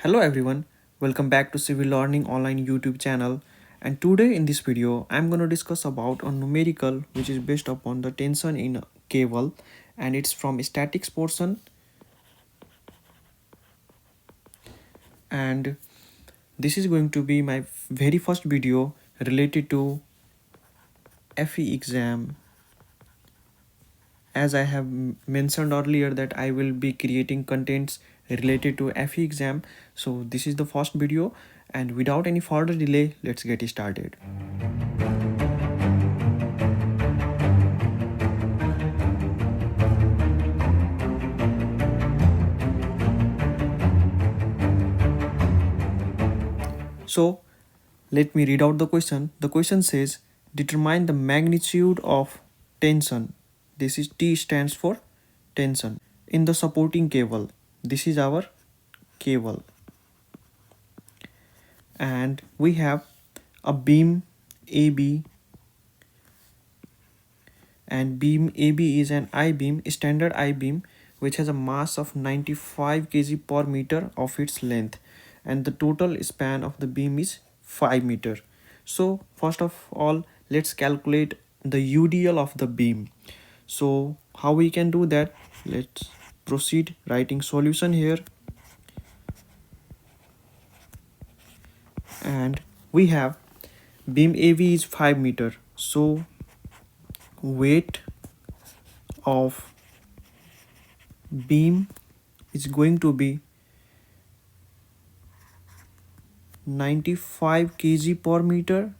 Hello everyone, welcome back to Civil Learning Online YouTube channel. And today in this video, I'm going to discuss about a numerical which is based upon the tension in a cable, and it's from statics portion. And this is going to be my very first video related to FE exam. As I have mentioned earlier that I will be creating contents related to FE exam. So this is the first video, and without any further delay, let's get started. So let me read out the question. The question says, determine the magnitude of tension. This is T stands for tension in the supporting cable. This is our cable, and we have a beam AB, and beam AB is an I-beam, standard I-beam, which has a mass of 95 kg per meter of its length, and the total span of the beam is 5 meter. So first of all, let's calculate the UDL of the beam. So how we can do that? Let's proceed writing solution here. And we have beam AB is 5 meter. So weight of beam is going to be 95 kg per meter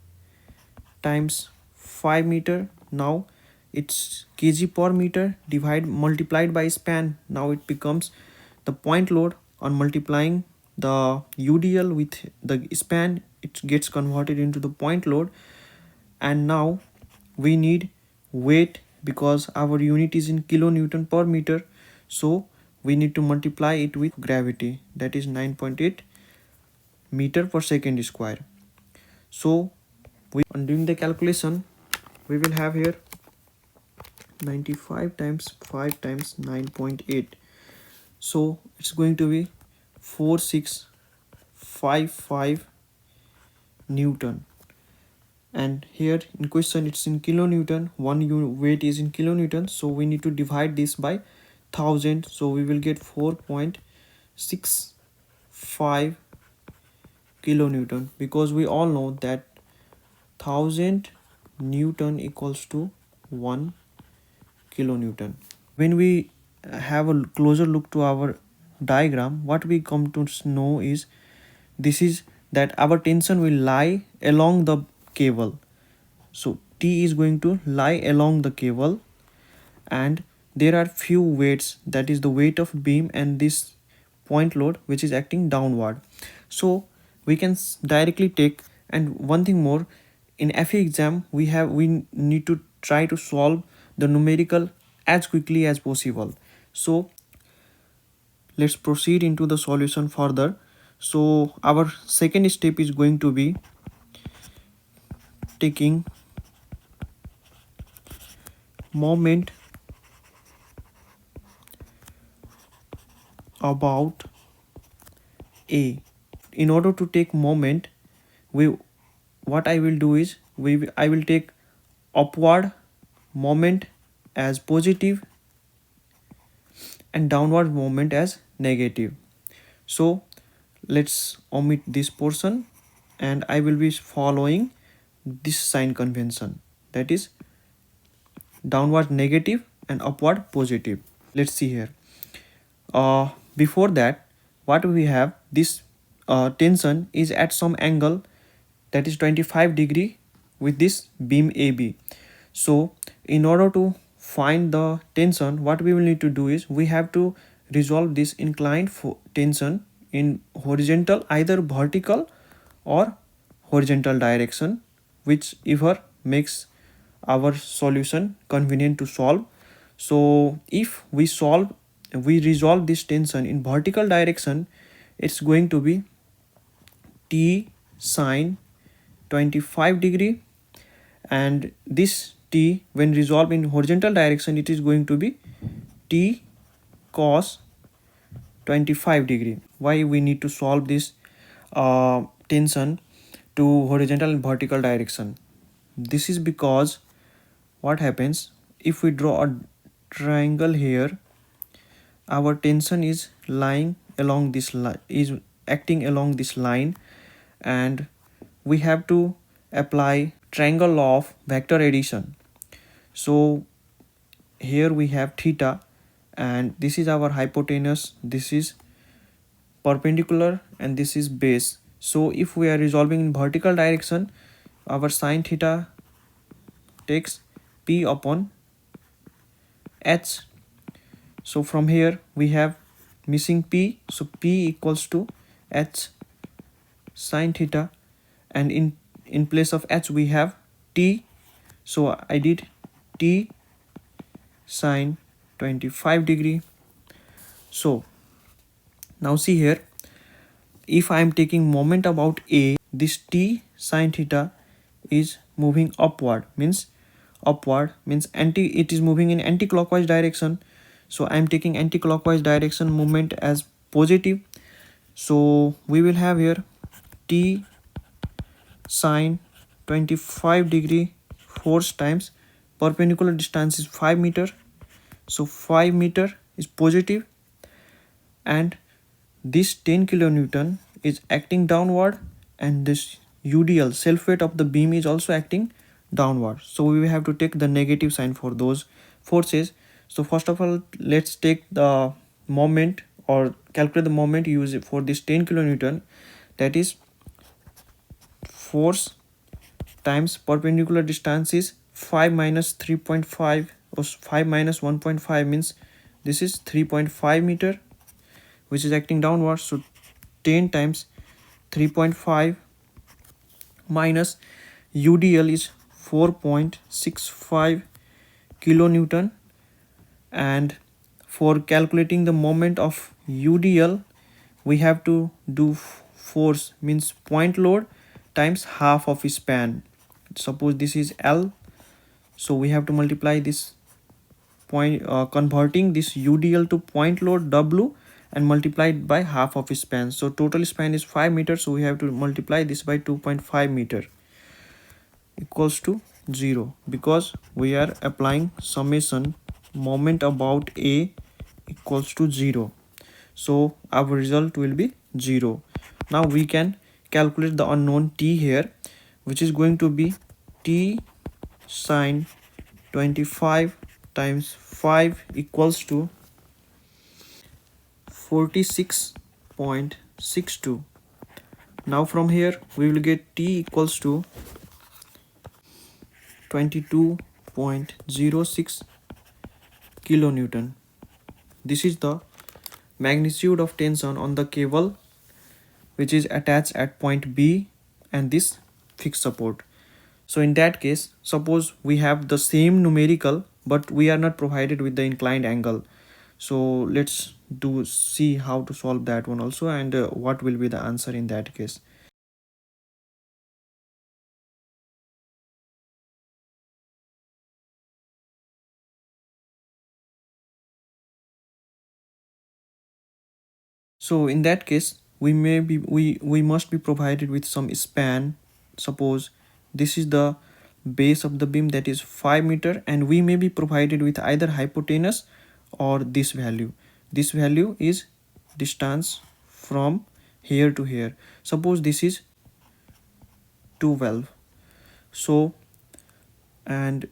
times 5 meter. Now it's kg per meter multiplied by span. Now it becomes the point load on multiplying the UDL with the span, it gets converted into the point load. And now we need weight because our unit is in kilonewton per meter, so we need to multiply it with gravity, that is 9.8 meter per second square. So on doing the calculation, we will have here 95 times 5 times 9.8, so it's going to be 4655 Newton. And here in question it's in kilonewton, weight is in kilonewton, so we need to divide this by 1000, so we will get 4.65 kilonewton, because we all know that 1000 Newton equals to 1 kilonewton. When we have a closer look to our diagram, what we come to know is this is that our tension will lie along the cable. So T is going to lie along the cable, and there are few weights, that is the weight of beam and this point load which is acting downward. So we can directly take, and one thing more, in FE exam we need to try to solve the numerical as quickly as possible. So let's proceed into the solution further. So our second step is going to be taking moment about A. In order to take moment, what I will do is I will take upward moment as positive and downward moment as negative. So let's omit this portion, and I will be following this sign convention, that is downward negative and upward positive. Let's see here. Before that, what we have, this tension is at some angle, that is 25 degree with this beam AB. So in order to find the tension, what we will need to do is we have to resolve this inclined tension in horizontal, either vertical or horizontal direction, whichever makes our solution convenient to solve. So if we resolve this tension in vertical direction, it's going to be T sine 25 degree, and this T when resolved in horizontal direction, it is going to be T cos 25 degree. Why we need to solve this tension to horizontal and vertical direction? This is because what happens if we draw a triangle here, our tension is lying along this line, is acting along this line, and we have to apply triangle law of vector addition. So here we have theta, and this is our hypotenuse, this is perpendicular, and this is base. So if we are resolving in vertical direction, our sine theta takes p upon h. So from here we have missing p, so p equals to h sine theta, and in place of h we have t, so I did t sine 25 degree. So now see here, if I am taking moment about a, this t sine theta is moving upward, means anti, it is moving in anti-clockwise direction. So I am taking anti-clockwise direction movement as positive. So we will have here t sine 25 degree force times perpendicular distance is 5 meter. So 5 meter is positive, and this 10 kilonewton is acting downward, and this UDL self weight of the beam is also acting downward. So we will have to take the negative sign for those forces. So first of all, let's take the moment or calculate the moment used for this 10 kilonewton, that is force times perpendicular distance is 5 minus 3.5, or 5 minus 1.5 means this is 3.5 meter, which is acting downward. So 10 times 3.5 minus UDL is 4.65 kilonewton, and for calculating the moment of UDL we have to do force means point load times half of span. Suppose this is L, so we have to multiply this point, converting this UDL to point load W, and multiplied by half of span. So total span is 5 meters, so we have to multiply this by 2.5 meter equals to 0, because we are applying summation moment about A equals to 0. So our result will be 0. Now we can calculate the unknown t here, which is going to be t sine 25 times 5 equals to 46.62. Now from here we will get t equals to 22.06 kilonewton. This is the magnitude of tension on the cable which is attached at point B and this fixed support. So in that case, suppose we have the same numerical but we are not provided with the inclined angle. So let's see how to solve that one also, and what will be the answer in that case. So in that case, we must be provided with some span. Suppose this is the base of the beam, that is 5 meter, and we may be provided with either hypotenuse or this value. This value is distance from here to here. Suppose this is 12. So, and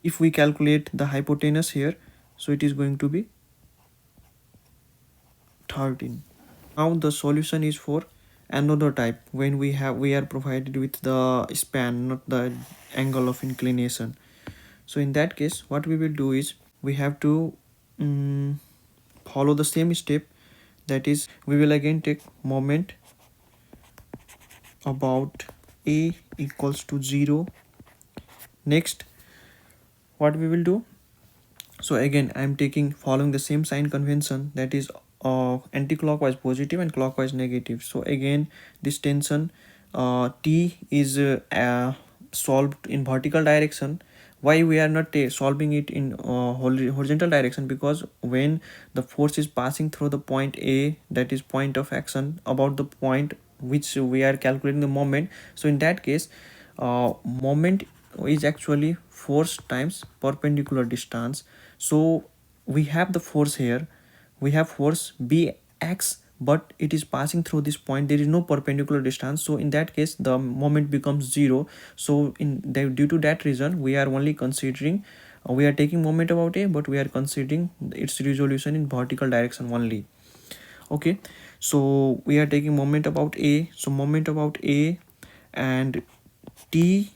if we calculate the hypotenuse here, so it is going to be 13. Now the solution is for another type, when we are provided with the span, not the angle of inclination. So in that case, what we will do is we have to follow the same step, that is we will again take moment about A equals to 0. Next, what we will do, so again I am taking following the same sign convention, that is anti-clockwise positive and clockwise negative. So again this tension T is solved in vertical direction, why we are not solving it in horizontal direction? Because when the force is passing through the point A, that is point of action, about the point which we are calculating the moment, so in that case moment is actually force times perpendicular distance. So we have the force here, we have force bx, but it is passing through this point, there is no perpendicular distance, so in that case the moment becomes zero. So due to that reason we are only considering we are taking moment about A, but we are considering its resolution in vertical direction only. Okay, so we are taking moment about A, so moment about A and T,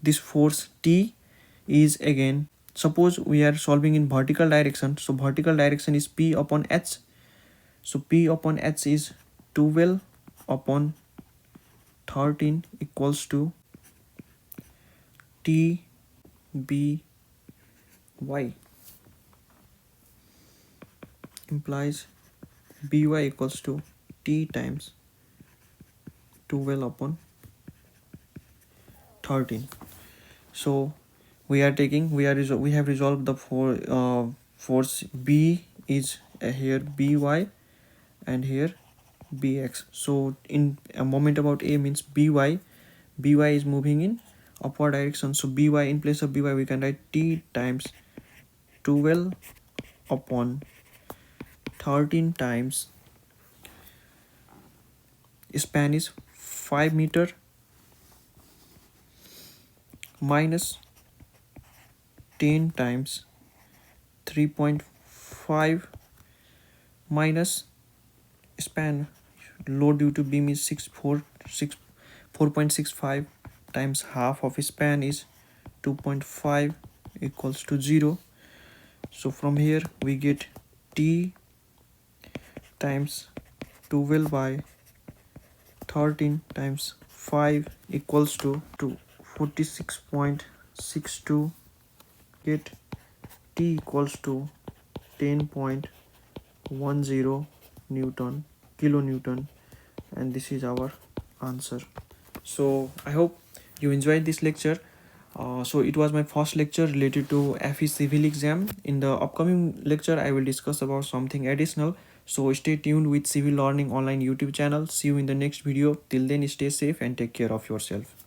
this force T is again, suppose we are solving in vertical direction, so vertical direction is P upon H. So P upon H is 12 upon 13 equals to T B Y, implies By equals to T times 12 upon 13. So we are taking, we have resolved the force B is here By and here Bx. So in a moment about A means By is moving in upward direction, so By, in place of By we can write T times 12 upon 13 times span is 5 meter minus 10 times 3.5 minus span load due to beam is 4.65 times half of span is 2.5 equals to 0. So from here we get T times 12 by 13 times 5 equals to 46.62. Get T equals to 10.10 Newton, kilonewton, and this is our answer. So I hope you enjoyed this lecture. So it was my first lecture related to FE civil exam. In the upcoming lecture I will discuss about something additional, so stay tuned with Civil Learning Online YouTube channel. See you in the next video. Till then, stay safe and take care of yourself.